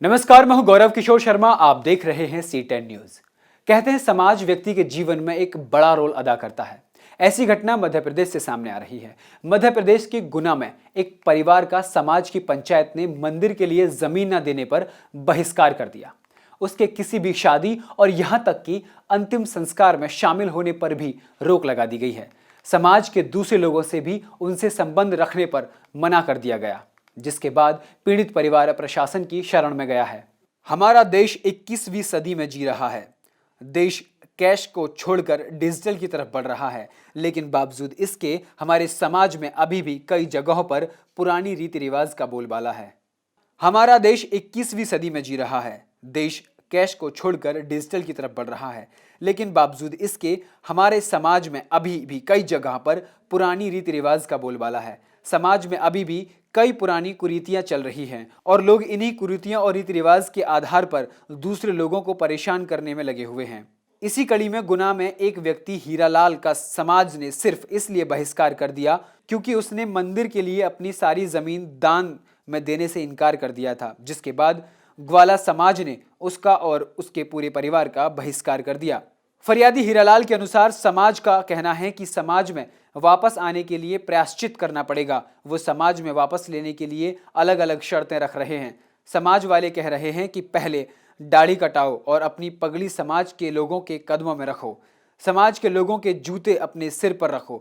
नमस्कार, मैं हूं गौरव किशोर शर्मा। आप देख रहे हैं C10 न्यूज। कहते हैं समाज व्यक्ति के जीवन में एक बड़ा रोल अदा करता है। ऐसी घटना मध्य प्रदेश से सामने आ रही है। मध्य प्रदेश के गुना में एक परिवार का समाज की पंचायत ने मंदिर के लिए जमीन न देने पर बहिष्कार कर दिया। उसके किसी भी शादी और यहां तक कि अंतिम संस्कार में शामिल होने पर भी रोक लगा दी गई है। समाज के दूसरे लोगों से भी उनसे संबंध रखने पर मना कर दिया गया, जिसके बाद पीड़ित परिवार प्रशासन की शरण में गया है। हमारा देश 21वीं सदी में जी रहा है। देश कैश को छोड़कर डिजिटल की तरफ बढ़ रहा है, लेकिन बावजूद इसके हमारे समाज में अभी भी कई जगहों पर पुरानी रीति रिवाज का बोलबाला है। हमारा देश 21वीं सदी में जी रहा है। देश कैश को छोड़कर डिजिटल की तरफ बढ़ रहा है, लेकिन बावजूद इसके हमारे समाज में अभी भी कई जगह पर पुरानी रीति रिवाज का बोलबाला है। समाज में अभी भी कई पुरानी कुरीतियां चल रही हैं और लोग इन्हीं कुरीतियां और रीति रिवाज के आधार पर दूसरे लोगों को परेशान करने में लगे हुए हैं। इसी कड़ी में गुना में एक व्यक्ति हीरालाल का समाज ने सिर्फ इसलिए बहिष्कार कर दिया क्योंकि उसने मंदिर के लिए अपनी सारी जमीन दान में देने से इनकार कर दिया था, जिसके बाद ग्वाला समाज ने उसका और उसके पूरे परिवार का बहिष्कार कर दिया। फरियादी हीरालाल के अनुसार समाज का कहना है कि समाज में वापस आने के लिए प्रायश्चित करना पड़ेगा। वो समाज में वापस लेने के लिए अलग अलग शर्तें रख रहे हैं। समाज वाले कह रहे हैं कि पहले दाढ़ी कटाओ और अपनी पगड़ी समाज के लोगों के कदमों में रखो। समाज के लोगों के जूते अपने सिर पर रखो।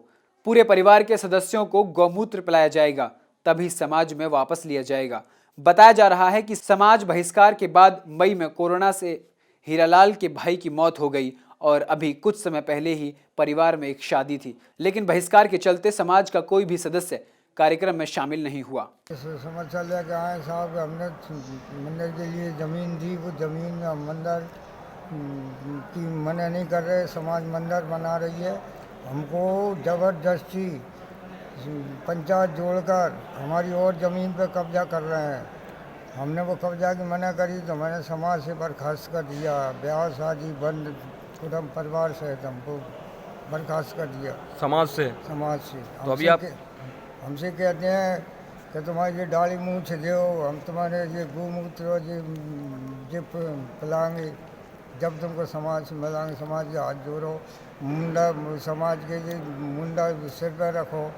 पूरे परिवार के सदस्यों को गौमूत्र पिलाया जाएगा, तभी समाज में वापस लिया जाएगा। बताया जा रहा है कि समाज बहिष्कार के बाद मई में कोरोना से हीरालाल के भाई की मौत हो गई और अभी कुछ समय पहले ही परिवार में एक शादी थी, लेकिन बहिष्कार के चलते समाज का कोई भी सदस्य कार्यक्रम में शामिल नहीं हुआ। समस्या लेकर आए साहब, हमने मंदिर के लिए ज़मीन दी, वो ज़मीन मंदिर की मना नहीं कर रहे, समाज मंदिर बना रही है। हमको ज़बरदस्ती पंचायत जोड़कर हमारी और ज़मीन पर कब्जा कर रहे हैं। हमने वो कब्जा की मना करी तो मैंने समाज से बर्खास्त कर दिया। ब्याह शादी बंद, कुटुंब परिवार से हमको बर्खास्त कर दिया। समाज से तो अभी आप हमसे कहते हैं कि तुम्हारी ये दाढ़ी मूछ दो, हम तुम्हारे ये गोमूत्र ये पिलाएंगे, जब तुमको समाज से मिलाएंगे, समाज के हाथ जोड़ो, मुंडा समाज के ये मुंडा सिर पर रखो,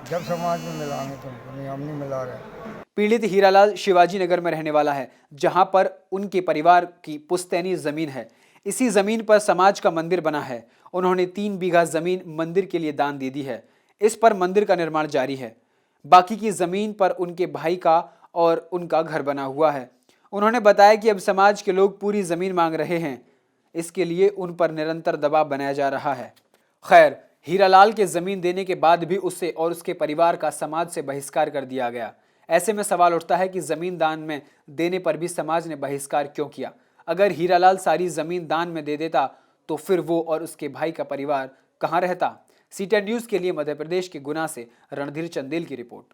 जब समाज में मिलाएंगे तुमको। नहीं, हम नहीं मिला रहे। पीड़ित हीरालाल शिवाजी नगर में रहने वाला है, जहां पर उनके परिवार की पुश्तैनी जमीन है। इसी जमीन पर समाज का मंदिर बना है। उन्होंने 3 बीघा जमीन मंदिर के लिए दान दे दी है। इस पर मंदिर का निर्माण जारी है। बाकी की जमीन पर उनके भाई का और उनका घर बना हुआ है। उन्होंने बताया कि अब समाज के लोग पूरी जमीन मांग रहे हैं, इसके लिए उन पर निरंतर दबाव बनाया जा रहा है। खैर, हीरालाल के जमीन देने के बाद भी उसे और उसके परिवार का समाज से बहिष्कार कर दिया गया। ऐसे में सवाल उठता है कि जमीन दान में देने पर भी समाज ने बहिष्कार क्यों किया? अगर हीरालाल सारी जमीन दान में दे देता तो फिर वो और उसके भाई का परिवार कहां रहता? C10 न्यूज के लिए मध्य प्रदेश के गुना से रणधीर चंदेल की रिपोर्ट।